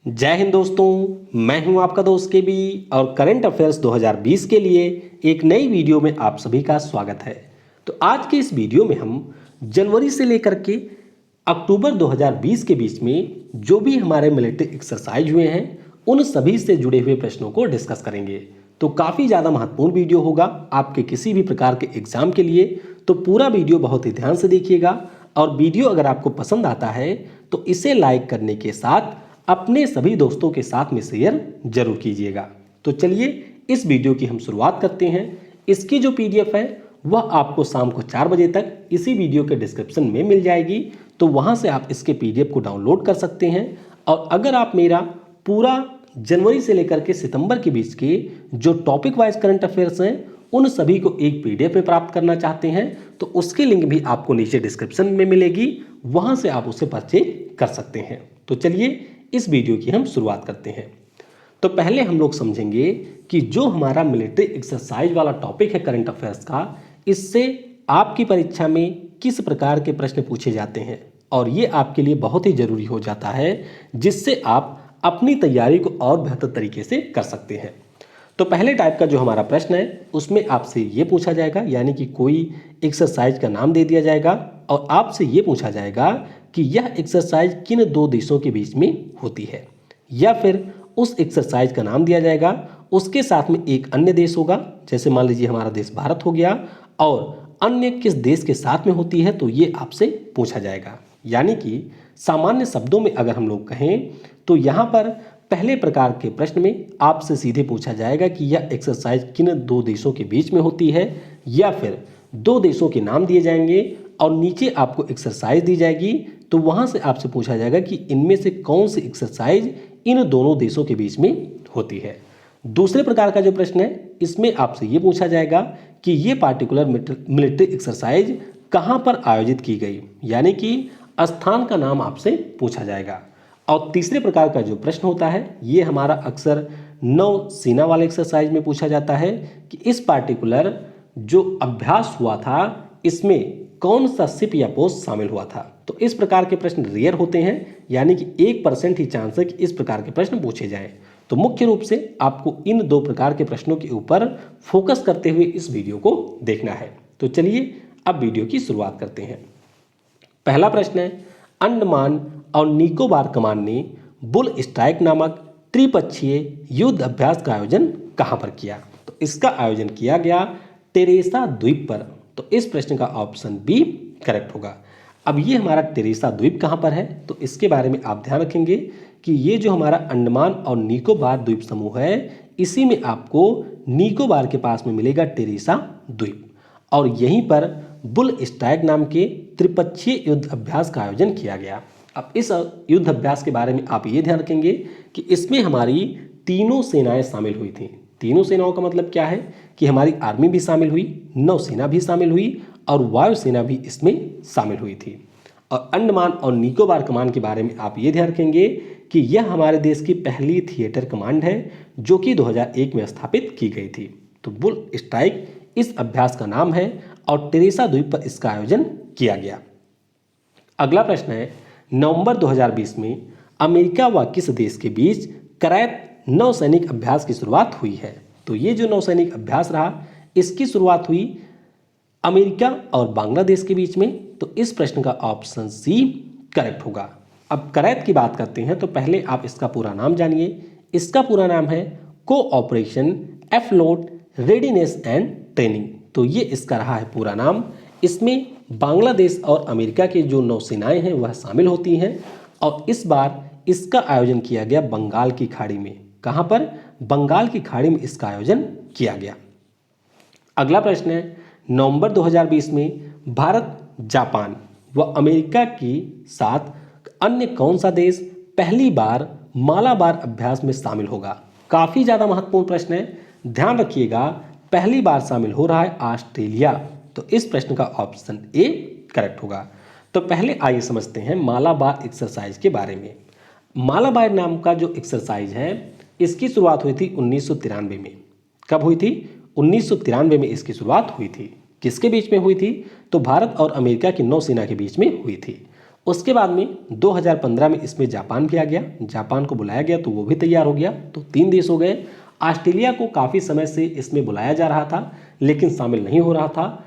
जय हिंद दोस्तों, मैं हूं आपका दोस्त के बी और करंट अफेयर्स 2020 के लिए एक नई वीडियो में आप सभी का स्वागत है। तो आज के इस वीडियो में हम जनवरी से लेकर के अक्टूबर 2020 के बीच में जो भी हमारे मिलिट्री एक्सरसाइज हुए हैं उन सभी से जुड़े हुए प्रश्नों को डिस्कस करेंगे। तो काफ़ी ज़्यादा महत्वपूर्ण वीडियो होगा आपके किसी भी प्रकार के एग्जाम के लिए। तो पूरा वीडियो बहुत ही ध्यान से देखिएगा और वीडियो अगर आपको पसंद आता है तो इसे लाइक करने के साथ अपने सभी दोस्तों के साथ में शेयर जरूर कीजिएगा। तो चलिए इस वीडियो की हम शुरुआत करते हैं। इसकी जो पीडीएफ है वह आपको शाम को 4 बजे तक इसी वीडियो के डिस्क्रिप्शन में मिल जाएगी। तो वहां से आप इसके पीडीएफ को डाउनलोड कर सकते हैं। और अगर आप मेरा पूरा जनवरी से लेकर के सितंबर के बीच के जो टॉपिक वाइज करंट अफेयर्स हैं उन सभी को एक पीडीएफ में प्राप्त करना चाहते हैं तो उसकी लिंक भी आपको नीचे डिस्क्रिप्शन में मिलेगी, वहां से आप उसे परचेज कर सकते हैं। तो चलिए इस वीडियो की हम शुरुआत करते हैं। तो पहले हम लोग समझेंगे कि जो हमारा मिलिट्री एक्सरसाइज वाला टॉपिक है करंट अफेयर्स का, इससे आपकी परीक्षा में किस प्रकार के प्रश्न पूछे जाते हैं और ये आपके लिए बहुत ही जरूरी हो जाता है, जिससे आप अपनी तैयारी को और बेहतर तरीके से कर सकते हैं। तो पहले टाइप का जो हमारा प्रश्न है उसमें आपसे ये पूछा जाएगा, यानी कि कोई एक्सरसाइज का नाम दे दिया जाएगा और आपसे ये पूछा जाएगा कि यह एक्सरसाइज किन दो देशों के बीच में होती है, या फिर उस एक्सरसाइज का नाम दिया जाएगा, उसके साथ में एक अन्य देश होगा, जैसे मान लीजिए हमारा देश भारत हो गया, और अन्य किस देश के साथ में होती है तो ये आपसे पूछा जाएगा। यानी कि सामान्य शब्दों में अगर हम लोग कहें तो यहाँ पर पहले प्रकार के प्रश्न में आपसे सीधे पूछा जाएगा कि यह एक्सरसाइज किन दो देशों के बीच में होती है, या फिर दो देशों के नाम दिए जाएंगे और नीचे आपको एक्सरसाइज दी जाएगी। तो वहां से आपसे पूछा जाएगा कि इनमें से कौन सी एक्सरसाइज इन दोनों देशों के बीच में होती है। दूसरे प्रकार का जो प्रश्न है इसमें आपसे ये पूछा जाएगा कि ये पार्टिकुलर मिलिट्री एक्सरसाइज कहां पर आयोजित की गई, यानी कि स्थान का नाम आपसे पूछा जाएगा। और तीसरे प्रकार का जो प्रश्न होता है ये हमारा अक्सर नौसेना वाले एक्सरसाइज में पूछा जाता है कि इस पार्टिकुलर जो अभ्यास हुआ था इसमें कौन सा शिप या पोस्ट शामिल हुआ था। तो इस प्रकार के प्रश्न रेयर होते हैं, यानी कि 1% ही चांस है कि इस प्रकार के प्रश्न पूछे जाएं। तो मुख्य रूप से आपको इन दो प्रकार के प्रश्नों के ऊपर फोकस करते हुए इस वीडियो को देखना है। तो चलिए अब वीडियो की शुरुआत करते हैं। पहला प्रश्न है, अंडमान और निकोबार कमान ने बुल स्ट्राइक नामक त्रिपक्षीय युद्ध अभ्यास का आयोजन कहां पर किया। तो इसका आयोजन किया गया टेरेसा द्वीप पर। तो इस प्रश्न का ऑप्शन बी करेक्ट होगा। अब ये हमारा टेरेसा द्वीप कहां पर है तो इसके बारे में आप ध्यान रखेंगे कि ये जो हमारा अंडमान और निकोबार द्वीप समूह है इसी में आपको निकोबार के पास में मिलेगा टेरेसा द्वीप, और यहीं पर बुल स्ट्राइक नाम के त्रिपक्षीय युद्ध अभ्यास का आयोजन किया गया। अब इस युद्ध अभ्यास के बारे में आप ये ध्यान रखेंगे कि इसमें हमारी तीनों सेनाएं शामिल हुई थी। तीनों सेनाओं का मतलब क्या है कि हमारी आर्मी भी शामिल हुई, नौसेना भी शामिल हुई और वायुसेना भी इसमें शामिल हुई थी। और अंडमान और निकोबार कमान के बारे में आप ये ध्यान रखेंगे कि यह हमारे देश की पहली थिएटर कमांड है जो कि 2001 में स्थापित की गई थी। तो बुल स्ट्राइक इस अभ्यास का नाम है और टेरेसा द्वीप पर इसका आयोजन किया गया। अगला प्रश्न है, नवंबर 2020 में अमेरिका व किस देश के बीच करैत नौसैनिक अभ्यास की शुरुआत हुई है। तो ये जो नौसैनिक अभ्यास रहा इसकी शुरुआत हुई अमेरिका और बांग्लादेश के बीच में। तो इस प्रश्न का ऑप्शन सी करेक्ट होगा। अब करैत की बात करते हैं तो पहले आप इसका पूरा नाम जानिए। इसका पूरा नाम है कोऑपरेशन एफ्लोट रेडीनेस एंड ट्रेनिंग। तो ये इसका रहा है पूरा नाम। इसमें बांग्लादेश और अमेरिका की जो नौसेनाएं हैं वह शामिल होती हैं और इस बार इसका आयोजन किया गया बंगाल की खाड़ी में। कहां पर? बंगाल की खाड़ी में इसका आयोजन किया गया। अगला प्रश्न है, नवंबर 2020 में भारत, जापान व अमेरिका के साथ अन्य कौन सा देश पहली बार मालाबार अभ्यास में शामिल होगा। काफी ज्यादा महत्वपूर्ण प्रश्न है, ध्यान रखिएगा। पहली बार शामिल हो रहा है ऑस्ट्रेलिया। तो इस प्रश्न का ऑप्शन ए करेक्ट होगा। तो पहले आइए समझते हैं मालाबार एक्सरसाइज के बारे में। मालाबार नाम का जो एक्सरसाइज है इसकी शुरुआत हुई थी 1993 में। कब हुई थी? 1993 में इसकी शुरुआत हुई थी। किसके बीच में हुई थी? तो भारत और अमेरिका की नौसेना के बीच में हुई थी। उसके बाद में 2015 में इसमें जापान भी आ गया, जापान को बुलाया गया तो वो भी तैयार हो गया, तो 3 देश हो गए। ऑस्ट्रेलिया को काफ़ी समय से इसमें बुलाया जा रहा था लेकिन शामिल नहीं हो रहा था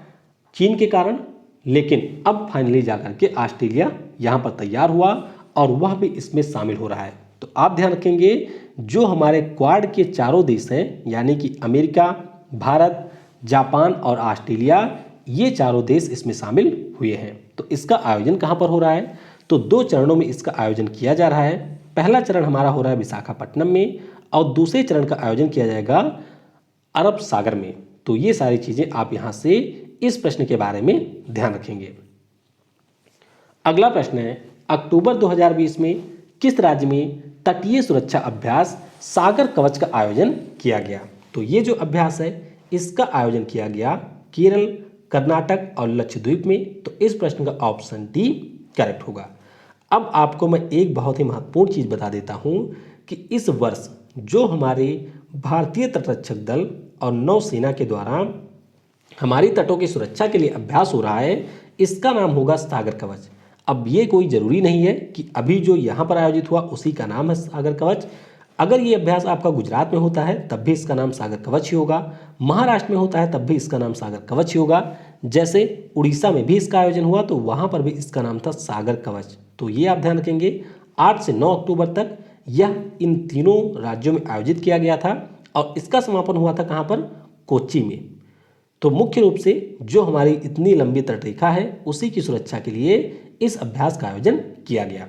चीन के कारण, लेकिन अब फाइनली जाकर के ऑस्ट्रेलिया यहाँ पर तैयार हुआ और वह भी इसमें शामिल हो रहा है। तो आप ध्यान रखेंगे जो हमारे क्वाड के चारों देश हैं यानी कि अमेरिका, भारत, जापान और ऑस्ट्रेलिया, ये चारों देश इसमें शामिल हुए हैं। तो इसका आयोजन कहाँ पर हो रहा है? तो 2 चरणों में इसका आयोजन किया जा रहा है। पहला चरण हमारा हो रहा है विशाखापट्टनम में और दूसरे चरण का आयोजन किया जाएगा अरब सागर में। तो ये सारी चीज़ें आप यहाँ से इस प्रश्न के बारे में ध्यान रखेंगे। अगला प्रश्न है, अक्टूबर 2020 में किस राज्य में तटीय सुरक्षा अभ्यास सागर कवच का आयोजन किया गया? तो ये जो अभ्यास है इसका आयोजन किया गया केरल, कर्नाटक और लक्षद्वीप में। तो इस प्रश्न का ऑप्शन डी करेक्ट होगा। अब आपको मैं एक बहुत ही महत्वपूर्ण चीज़ बता देता हूँ कि इस वर्ष जो हमारे भारतीय तटरक्षक दल और नौसेना के द्वारा हमारी तटों की सुरक्षा के लिए अभ्यास हो रहा है, इसका नाम होगा सागर कवच। अब ये कोई ज़रूरी नहीं है कि अभी जो यहाँ पर आयोजित हुआ उसी का नाम है सागर कवच। अगर ये अभ्यास आपका गुजरात में होता है तब भी इसका नाम सागर कवच ही होगा, महाराष्ट्र में होता है तब भी इसका नाम सागर कवच ही होगा, जैसे उड़ीसा में भी इसका आयोजन हुआ तो वहाँ पर भी इसका नाम था सागर कवच। तो ये आप ध्यान रखेंगे 8 से 9 अक्टूबर तक यह इन तीनों राज्यों में आयोजित किया गया था और इसका समापन हुआ था कहाँ पर? कोच्चि में। तो मुख्य रूप से जो हमारी इतनी लंबी तटरेखा है उसी की सुरक्षा के लिए इस अभ्यास का आयोजन किया गया।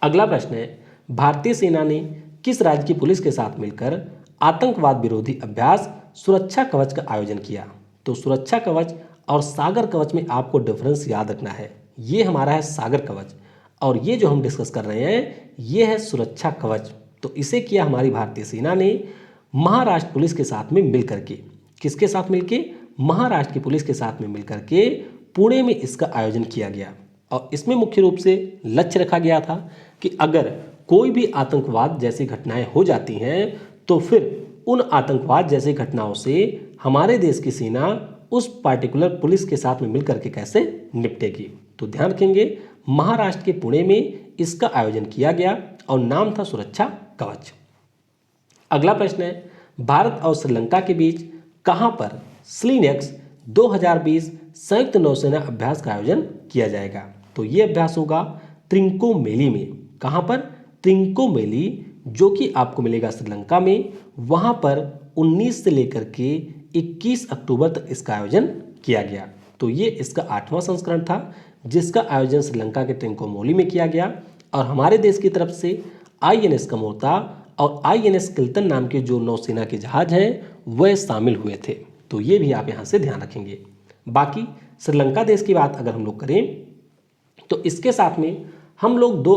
अगला प्रश्न है, भारतीय सेना ने किस राज्य की पुलिस के साथ मिलकर आतंकवाद विरोधी अभ्यास सुरक्षा कवच का आयोजन किया? तो सुरक्षा कवच और सागर कवच में आपको डिफरेंस याद रखना है। ये हमारा है सागर कवच और ये जो हम डिस्कस कर रहे हैं ये है सुरक्षा कवच। तो इसे किया हमारी भारतीय सेना ने महाराष्ट्र पुलिस के साथ में मिलकर के। किसके साथ मिलके? महाराष्ट्र की पुलिस के साथ में मिलकर के पुणे में इसका आयोजन किया गया और इसमें मुख्य रूप से लक्ष्य रखा गया था कि अगर कोई भी आतंकवाद जैसी घटनाएं हो जाती हैं तो फिर उन आतंकवाद जैसी घटनाओं से हमारे देश की सेना उस पार्टिकुलर पुलिस के साथ में मिलकर के कैसे निपटेगी। तो ध्यान रखेंगे महाराष्ट्र के पुणे में इसका आयोजन किया गया और नाम था सुरक्षा कवच। अगला प्रश्न है, भारत और श्रीलंका के बीच कहां पर स्लिनेक्स 2020 संयुक्त नौसेना अभ्यास का आयोजन किया जाएगा? तो ये अभ्यास होगा त्रिंकोमेली में। कहां पर? त्रिंकोमेली, जो कि आपको मिलेगा श्रीलंका में। वहां पर 19 से लेकर के 21 अक्टूबर तक इसका आयोजन किया गया। तो ये इसका 8वां संस्करण था जिसका आयोजन श्रीलंका के त्रिंकोमेली में किया गया और हमारे देश की तरफ से INS कमोता और INS किल्तन नाम के जो नौसेना के जहाज हैं वह शामिल हुए थे। तो ये भी आप यहाँ से ध्यान रखेंगे। बाकी श्रीलंका देश की बात अगर हम लोग करें तो इसके साथ में हम लोग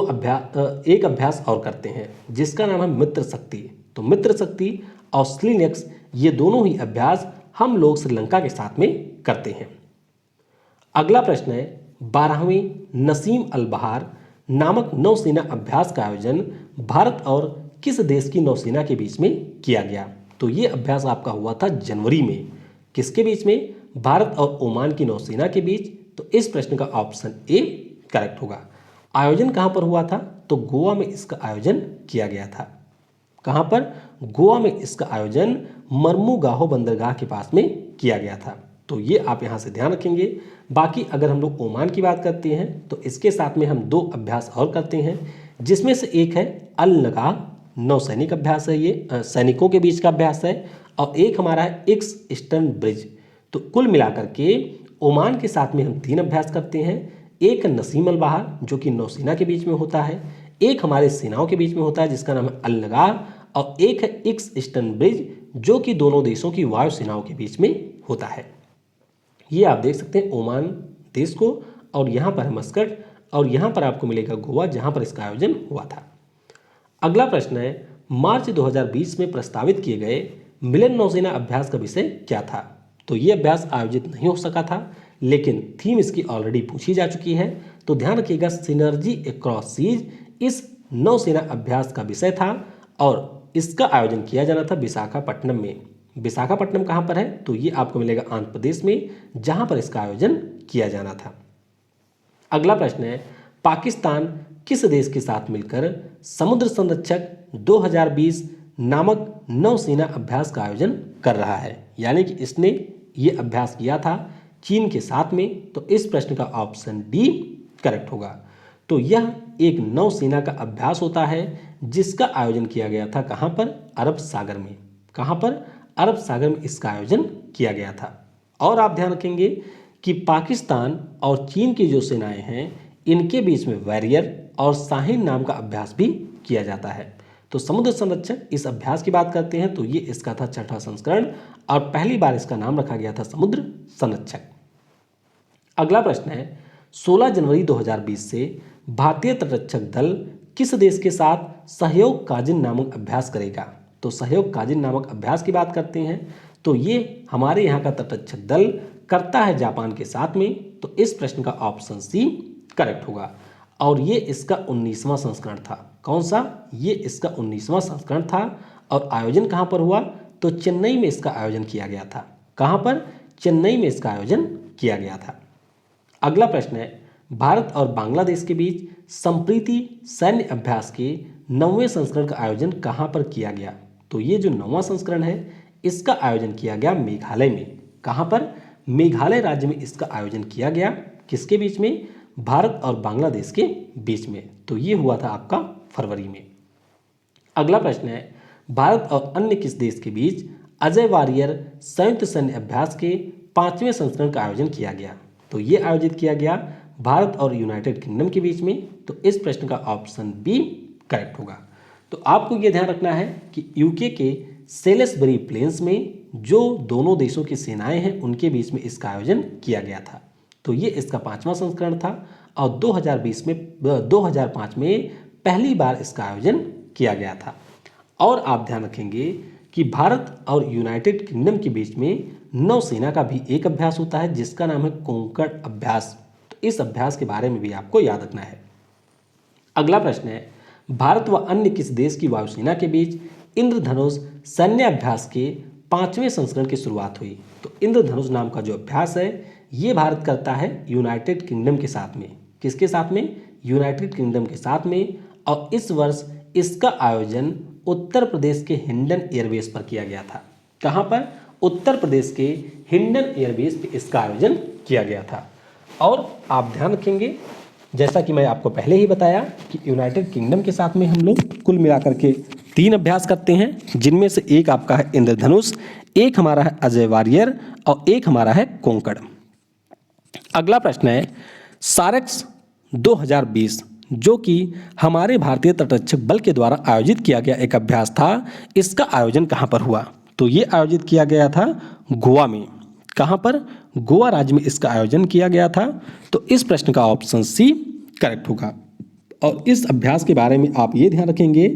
एक अभ्यास और करते हैं जिसका नाम है मित्र शक्ति। तो मित्र शक्ति और स्लिनेक्स ये दोनों ही अभ्यास हम लोग श्रीलंका के साथ में करते हैं। अगला प्रश्न है, 12वें नसीम अल बहार नामक नौसेना अभ्यास का आयोजन भारत और किस देश की नौसेना के बीच में किया गया? तो ये अभ्यास आपका हुआ था जनवरी में। किसके बीच में? भारत और ओमान की नौसेना के बीच। तो इस प्रश्न का ऑप्शन ए करेक्ट होगा। आयोजन कहाँ पर हुआ था? तो गोवा में इसका आयोजन किया गया था। कहाँ पर? गोवा में इसका आयोजन मर्मुगाहो बंदरगाह के पास में किया गया था। तो ये आप यहाँ से ध्यान रखेंगे। बाकी अगर हम लोग ओमान की बात करते हैं तो इसके साथ में हम 2 अभ्यास और करते हैं जिसमें से एक है अल नगाह नौसैनिक अभ्यास है, ये सैनिकों के बीच का अभ्यास है, और एक हमारा है एक्स ईस्टर्न ब्रिज। तो कुल मिलाकर के ओमान के साथ में हम 3 अभ्यास करते हैं। एक नसीम अल बहार जो कि नौसेना के बीच में होता है, एक हमारे सेनाओं के बीच में होता है जिसका नाम है अल नगाह, और एक है एक्स ईस्टर्न ब्रिज जो कि दोनों देशों की वायु सेनाओं के बीच में होता है। ये आप देख सकते हैं ओमान देश को, और यहाँ पर है मस्कट, और यहाँ पर आपको मिलेगा गोवा जहाँ पर इसका आयोजन हुआ था। अगला प्रश्न है, मार्च 2020 में प्रस्तावित किए गए मिलन नौसेना अभ्यास का विषय क्या था? तो ये अभ्यास आयोजित नहीं हो सका था लेकिन थीम इसकी ऑलरेडी पूछी जा चुकी है। तो ध्यान रखिएगा सिनर्जी अक्रॉस सीज इस नौसेना अभ्यास का विषय था और इसका आयोजन किया जाना था विशाखापट्टनम में। विशाखापट्टनम कहाँ पर है? तो ये आपको मिलेगा आंध्र प्रदेश में जहाँ पर इसका आयोजन किया जाना था। अगला प्रश्न है, पाकिस्तान किस देश के साथ मिलकर समुद्र संरक्षक 2020 नामक नौसेना अभ्यास का आयोजन कर रहा है? यानी कि इसने ये अभ्यास किया था चीन के साथ में। तो इस प्रश्न का ऑप्शन डी करेक्ट होगा। तो यह एक नौसेना का अभ्यास होता है जिसका आयोजन किया गया था कहाँ पर? अरब सागर में। कहाँ पर? अरब सागर में इसका आयोजन किया गया था। और आप ध्यान रखेंगे कि पाकिस्तान और चीन की जो सेनाएं हैं इनके बीच में वॉरियर और शाहीन नाम का अभ्यास भी किया जाता है। तो समुद्र संरक्षक इस अभ्यास की बात करते हैं तो ये इसका था छठा संस्करण और पहली बार इसका नाम रखा गया था समुद्र संरक्षक। अगला प्रश्न है 16 जनवरी 2020 से भारतीय तटरक्षक दल किस देश के साथ सहयोग काजिन नामक अभ्यास करेगा? तो सहयोग काजिन नामक अभ्यास की बात करते हैं तो ये हमारे यहाँ का तटरक्षक दल करता है जापान के साथ में। तो इस प्रश्न का ऑप्शन सी करेक्ट होगा और ये इसका 19वां संस्करण था। कौन सा? ये इसका 19वां संस्करण था और आयोजन कहाँ पर हुआ? तो चेन्नई में इसका आयोजन किया गया था। कहाँ पर? चेन्नई में इसका आयोजन किया गया था। अगला प्रश्न है भारत और बांग्लादेश के बीच संप्रीति सैन्य अभ्यास के 9वें संस्करण का आयोजन कहाँ पर किया गया? तो ये जो 9वां संस्करण है इसका आयोजन किया गया मेघालय में। कहाँ पर? मेघालय राज्य में इसका आयोजन किया गया। किसके बीच में? भारत और बांग्लादेश के बीच में। तो ये हुआ था आपका फरवरी में। अगला प्रश्न है भारत और अन्य किस देश के बीच अजय वारियर संयुक्त सैन्य अभ्यास के 5वें संस्करण का आयोजन किया गया? तो ये आयोजित किया गया भारत और यूनाइटेड किंगडम के बीच में। तो इस प्रश्न का ऑप्शन बी करेक्ट होगा। तो आपको ये ध्यान रखना है कि यूके के सेलिसबरी प्लेन्स में जो दोनों देशों की सेनाएं हैं उनके बीच में इसका आयोजन किया गया था। तो ये इसका 5वां संस्करण था और 2005 में पहली बार इसका आयोजन किया गया था। और आप ध्यान रखेंगे कि भारत और यूनाइटेड किंगडम के बीच में नौसेना का भी एक अभ्यास होता है जिसका नाम है कोंकण अभ्यास। तो इस अभ्यास के बारे में भी आपको याद रखना है। अगला प्रश्न है भारत व अन्य किस देश की वायुसेना के बीच इंद्रधनुष सैन्य अभ्यास के 5वें संस्करण की शुरुआत हुई? तो इंद्रधनुष नाम का जो अभ्यास है ये भारत करता है यूनाइटेड किंगडम के साथ में। किसके साथ में? यूनाइटेड किंगडम के साथ में। और इस वर्ष इसका आयोजन उत्तर प्रदेश के हिंडन एयरबेस पर किया गया था। कहाँ पर? उत्तर प्रदेश के हिंडन एयरबेस पर इसका आयोजन किया गया था। और आप ध्यान रखेंगे जैसा कि मैं आपको पहले ही बताया कि यूनाइटेड किंगडम के साथ में हम लोग कुल मिलाकर के 3 अभ्यास करते हैं जिनमें से एक आपका है इंद्रधनुष, एक हमारा है अजय वारियर और एक हमारा है कोंकण। अगला प्रश्न है सारेक्स 2020 जो कि हमारे भारतीय तटरक्षक बल के द्वारा आयोजित किया गया एक अभ्यास था, इसका आयोजन कहाँ पर हुआ? तो ये आयोजित किया गया था गोवा में। कहाँ पर? गोवा राज्य में इसका आयोजन किया गया था। तो इस प्रश्न का ऑप्शन सी करेक्ट होगा। और इस अभ्यास के बारे में आप ये ध्यान रखेंगे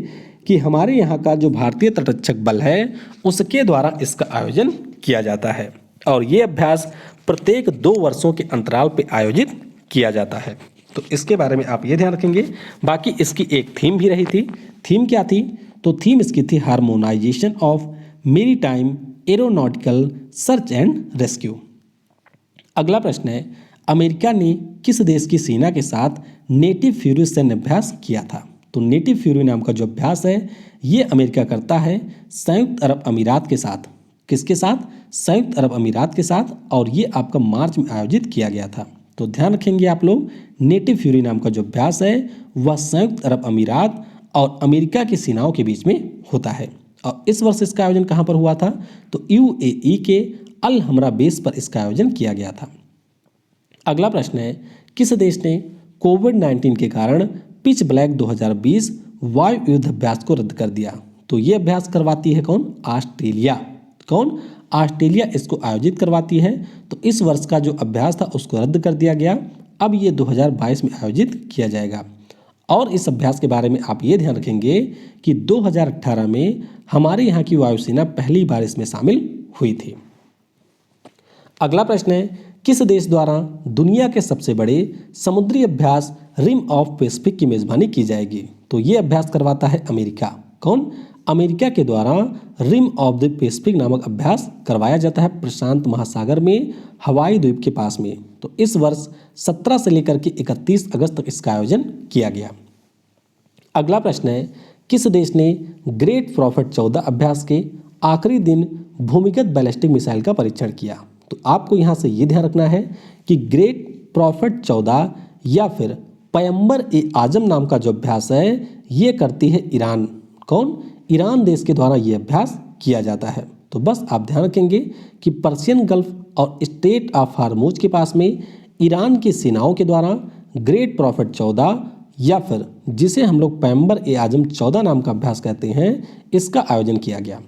कि हमारे यहाँ का जो भारतीय तटरक्षक बल है उसके द्वारा इसका आयोजन किया जाता है और ये अभ्यास प्रत्येक 2 वर्षों के अंतराल पर आयोजित किया जाता है। तो इसके बारे में आप ये ध्यान रखेंगे। बाकी इसकी एक थीम भी रही थी। थीम क्या थी? तो थीम इसकी थी harmonisation of maritime aeronautical search and rescue. अगला प्रश्न है अमेरिका ने किस देश की सेना के साथ नेटिव फ्यूरी सैन्य अभ्यास किया था? तो नेटिव फ्यूरी नाम का जो अभ्यास है ये अमेरिका करता है संयुक्त अरब अमीरात के साथ। किसके साथ? संयुक्त अरब अमीरात के साथ। और ये आपका मार्च में आयोजित किया गया था। तो ध्यान रखेंगे आप लोग नेटिव फ्यूरी नाम का जो अभ्यास है वह संयुक्त अरब अमीरात और अमेरिका की सेनाओं के बीच में होता है। और इस वर्ष इसका आयोजन कहाँ पर हुआ था? तो यूएई के अल हमरा बेस पर इसका आयोजन किया गया था। अगला प्रश्न है किस देश ने कोविड-19 के कारण पिच ब्लैक 2020 वायु युद्ध अभ्यास को रद्द कर दिया? तो ये अभ्यास करवाती है कौन? ऑस्ट्रेलिया। कौन? ऑस्ट्रेलिया इसको आयोजित करवाती है। तो इस वर्ष का जो अभ्यास था उसको रद्द कर दिया गया। अब ये 2022 में आयोजित किया जाएगा। और इस अभ्यास के बारे में आप ये ध्यान रखेंगे कि 2018 में हमारे यहाँ की वायुसेना पहली बार इसमें शामिल हुई थी। अगला प्रश्न है किस देश द्वारा दुनिया के सबसे बड़े समुद्री अभ्यास रिम ऑफ पैसिफिक की मेजबानी की जाएगी? तो ये अभ्यास करवाता है अमेरिका। कौन? अमेरिका के द्वारा रिम ऑफ द पैसिफिक नामक अभ्यास करवाया जाता है प्रशांत महासागर में हवाई द्वीप के पास में। तो इस वर्ष 17 से लेकर के 31 अगस्त तक इसका आयोजन किया गया। अगला प्रश्न है, किस देश ने ग्रेट प्रॉफिट 14 अभ्यास के आखिरी दिन भूमिगत बैलिस्टिक मिसाइल का परीक्षण किया? तो आपको यहाँ से ये ध्यान रखना है कि ग्रेट प्रॉफिट 14 या फिर पैगंबर ए आजम नाम का जो अभ्यास है ये करती है ईरान। कौन? ईरान देश के द्वारा ये अभ्यास किया जाता है। तो बस आप ध्यान रखेंगे कि पर्शियन गल्फ और स्ट्रेट ऑफ हार्मूज के पास में ईरान की सेनाओं के द्वारा ग्रेट प्रॉफिट 14 या फिर जिसे हम लोग पैगंबर ए आजम 14 नाम का अभ्यास कहते हैं, इसका आयोजन किया गया।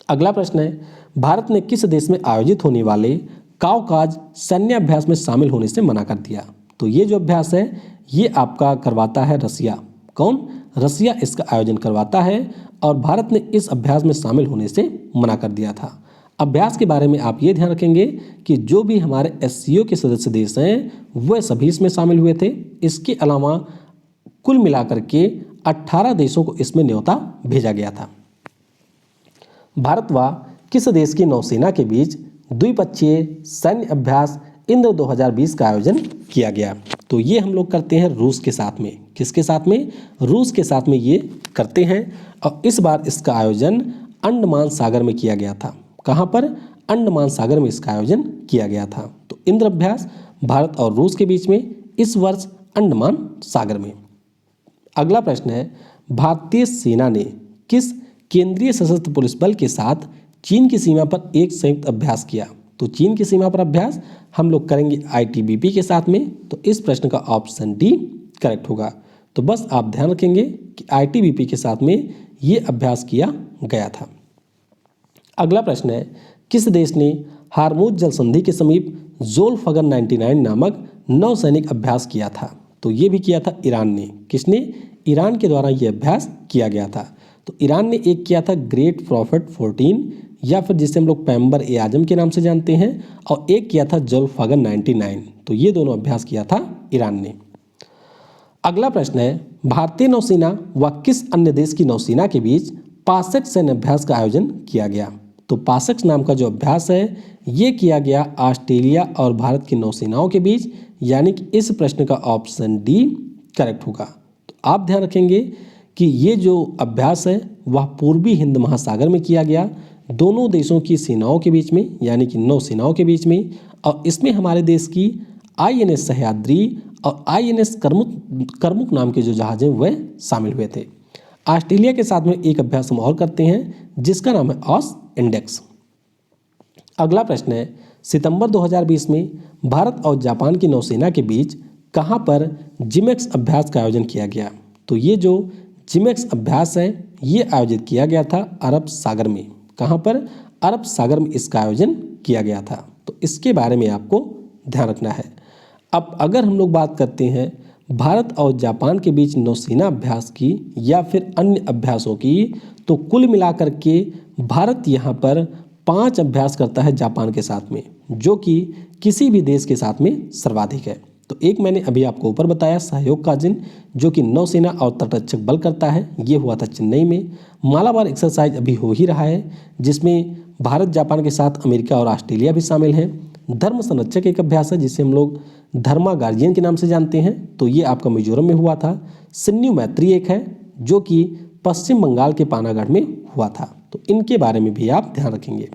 अगला प्रश्न है, भारत ने किस देश में आयोजित होने वाले काउकाज सैन्य अभ्यास में शामिल होने से मना कर दिया? तो ये जो अभ्यास है ये आपका करवाता है रसिया। कौन? रसिया इसका आयोजन करवाता है और भारत ने इस अभ्यास में शामिल होने से मना कर दिया था। अभ्यास के बारे में आप ये ध्यान रखेंगे कि जो भी हमारे एससीओ के सदस्य देश हैं वह सभी इसमें शामिल हुए थे। इसके अलावा कुल मिलाकर के 18 देशों को इसमें न्योता भेजा गया था। भारत व किस देश की नौसेना के बीच द्विपक्षीय सैन्य अभ्यास इंद्र 2020 का आयोजन किया गया? तो ये हम लोग करते हैं रूस के साथ में। किसके साथ में? रूस के साथ में ये करते हैं और इस बार इसका आयोजन अंडमान सागर में किया गया था। कहाँ पर? अंडमान सागर में इसका आयोजन किया गया था। तो इंद्र अभ्यास भारत और रूस के बीच में इस वर्ष अंडमान सागर में। अगला प्रश्न है, भारतीय सेना ने किस केंद्रीय सशस्त्र पुलिस बल के साथ चीन की सीमा पर एक संयुक्त अभ्यास किया? तो चीन की सीमा पर अभ्यास हम लोग करेंगे आईटीबीपी के साथ में। तो इस प्रश्न का ऑप्शन डी करेक्ट होगा। तो बस आप ध्यान रखेंगे कि आईटीबीपी के साथ में ये अभ्यास किया गया था। अगला प्रश्न है, किस देश ने हार्मूज जल संधि के समीप ज़ोल्फगर 99 नामक नौसैनिक अभ्यास किया था? तो ये भी किया था ईरान ने। किसने? ईरान के द्वारा ये अभ्यास किया गया था। तो ईरान ने एक किया था ग्रेट प्रॉफिट 14 या फिर जिसे हम लोग पैगंबर ए आजम के नाम से जानते हैं, और एक किया था ज़ोल्फगर 99। तो ये दोनों अभ्यास किया था ईरान ने। अगला प्रश्न है, भारतीय नौसेना व किस अन्य देश की नौसेना के बीच पासेक्स सैन्य अभ्यास का आयोजन किया गया? तो पासेक्स नाम का जो अभ्यास है ये किया गया ऑस्ट्रेलिया और भारत की नौसेनाओं के बीच, यानी कि इस प्रश्न का ऑप्शन डी करेक्ट होगा। तो आप ध्यान रखेंगे कि ये जो अभ्यास है वह पूर्वी हिंद महासागर में किया गया, दोनों देशों की सेनाओं के बीच में, यानी कि नौसेनाओं के बीच में। और इसमें हमारे देश की आईएनएस सह्याद्री और आईएनएस करमुक नाम के जो जहाज हैं वह शामिल हुए थे। ऑस्ट्रेलिया के साथ में एक अभ्यास हम और करते हैं जिसका नाम है ऑस इंडेक्स। अगला प्रश्न है, सितंबर 2020 में भारत और जापान की नौसेना के बीच कहाँ पर जिमेक्स अभ्यास का आयोजन किया गया? तो ये जो जिमेक्स अभ्यास है ये आयोजित किया गया था अरब सागर में। कहाँ पर? अरब सागर में इसका आयोजन किया गया था। तो इसके बारे में आपको ध्यान रखना है। अब अगर हम लोग बात करते हैं भारत और जापान के बीच नौसेना अभ्यास की या फिर अन्य अभ्यासों की, तो कुल मिलाकर के भारत यहाँ पर 5 अभ्यास करता है जापान के साथ में, जो कि किसी भी देश के साथ में सर्वाधिक है। तो एक मैंने अभी आपको ऊपर बताया सहयोग का जिन, जो कि नौसेना और तटरक्षक बल करता है, ये हुआ था चेन्नई में। मालाबार एक्सरसाइज अभी हो ही रहा है जिसमें भारत जापान के साथ अमेरिका और ऑस्ट्रेलिया भी शामिल हैं। धर्म संरक्षक एक अभ्यास है जिसे हम लोग धर्मा गार्जियन के नाम से जानते हैं, तो ये आपका मिजोरम में हुआ था। सिन्यू मैत्री एक है जो कि पश्चिम बंगाल के पानागढ़ में हुआ था। तो इनके बारे में भी आप ध्यान रखेंगे।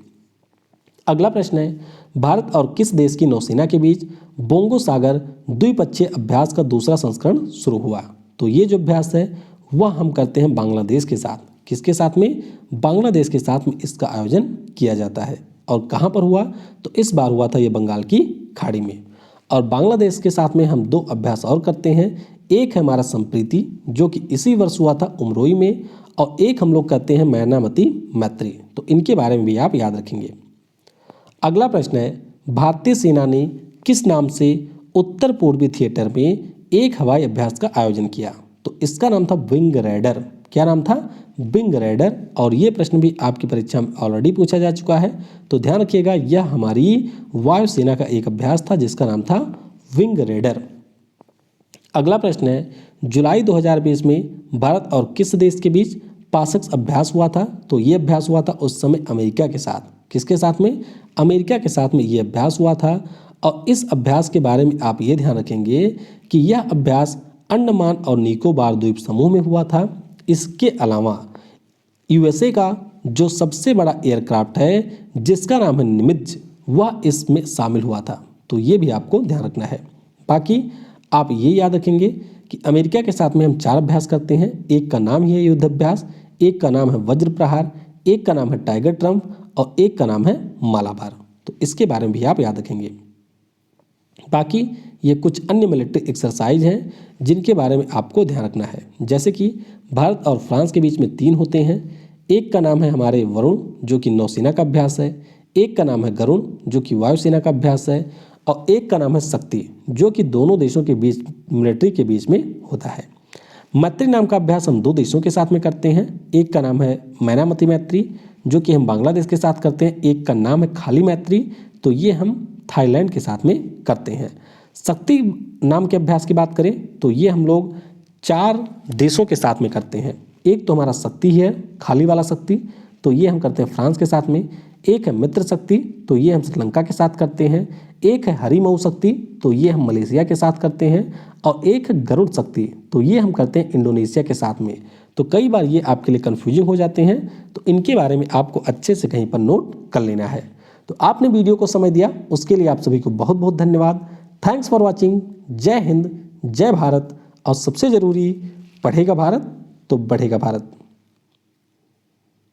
अगला प्रश्न है, भारत और किस देश की नौसेना के बीच बोंगो सागर द्विपक्षीय अभ्यास का दूसरा संस्करण शुरू हुआ? तो ये जो अभ्यास है वह हम करते हैं बांग्लादेश के साथ। किसके साथ में? बांग्लादेश के साथ में इसका आयोजन किया जाता है। और कहाँ पर हुआ? तो इस बार हुआ था ये बंगाल की खाड़ी में। और बांग्लादेश के साथ में हम 2 अभ्यास और करते हैं। एक है हमारा संप्रीति जो कि इसी वर्ष हुआ था उमरोई में, और एक हम लोग करते हैं मैनामती मैत्री। तो इनके बारे में भी आप याद रखेंगे। अगला प्रश्न है, भारतीय सेना ने किस नाम से उत्तर पूर्वी थिएटर में एक हवाई अभ्यास का आयोजन किया? तो इसका नाम था विंग रेडर। क्या नाम था? Wing raider. और ये प्रश्न भी आपकी परीक्षा में ऑलरेडी पूछा जा चुका है, तो ध्यान रखिएगा यह हमारी वायुसेना का एक अभ्यास था जिसका नाम था विंग रेडर। अगला प्रश्न है, जुलाई 2020 में भारत और किस देश के बीच पासक्स अभ्यास हुआ था, तो ये अभ्यास हुआ था उस समय अमेरिका के साथ। किसके साथ में? अमेरिका के साथ में ये अभ्यास हुआ था। और इस अभ्यास के बारे में आप ये ध्यान रखेंगे कि यह अभ्यास अंडमान और निकोबार द्वीप समूह में हुआ था। इसके अलावा यूएसए का जो सबसे बड़ा एयरक्राफ्ट है जिसका नाम है निमित्ज, वह इसमें शामिल हुआ था। तो ये भी आपको ध्यान रखना है। बाकी आप ये याद रखेंगे कि अमेरिका के साथ में हम 4 अभ्यास करते हैं। एक का नाम ही है युद्ध अभ्यास, एक का नाम है वज्र प्रहार, एक का नाम है टाइगर ट्रम्प और एक का नाम है मालाबार। तो इसके बारे में भी आप याद रखेंगे। बाकी ये कुछ अन्य मिलिट्री एक्सरसाइज हैं जिनके बारे में आपको ध्यान रखना है। जैसे कि भारत और फ्रांस के बीच में 3 होते हैं। एक का नाम है हमारे वरुण जो कि नौसेना का अभ्यास है, एक का नाम है गरुण जो कि वायुसेना का अभ्यास है और एक का नाम है शक्ति जो कि दोनों देशों के बीच मिलिट्री के बीच में होता है। मैत्री नाम का अभ्यास हम 2 देशों के साथ में करते हैं। एक का नाम है मैनामती मैत्री जो कि हम बांग्लादेश के साथ करते हैं। एक का नाम है खाली मैत्री, तो ये हम थाईलैंड के साथ में करते हैं। शक्ति नाम के अभ्यास की बात करें तो ये हम लोग 4 देशों के साथ में करते हैं। एक तो हमारा शक्ति है खाली वाला शक्ति, तो ये हम करते हैं फ्रांस के साथ में। एक है मित्र शक्ति, तो ये हम श्रीलंका के साथ करते हैं। एक है हरिमऊ शक्ति, तो ये हम मलेशिया के साथ करते हैं। और एक है गरुड़ शक्ति, तो ये हम करते हैं इंडोनेशिया के साथ में। तो कई बार ये आपके लिए कन्फ्यूजिंग हो जाते हैं, तो इनके बारे में आपको अच्छे से कहीं पर नोट कर लेना है। तो आपने वीडियो को समय दिया उसके लिए आप सभी को बहुत बहुत धन्यवाद। Thanks for watching. जय हिंद, जय भारत। और सबसे ज़रूरी, पढ़ेगा भारत तो बढ़ेगा भारत।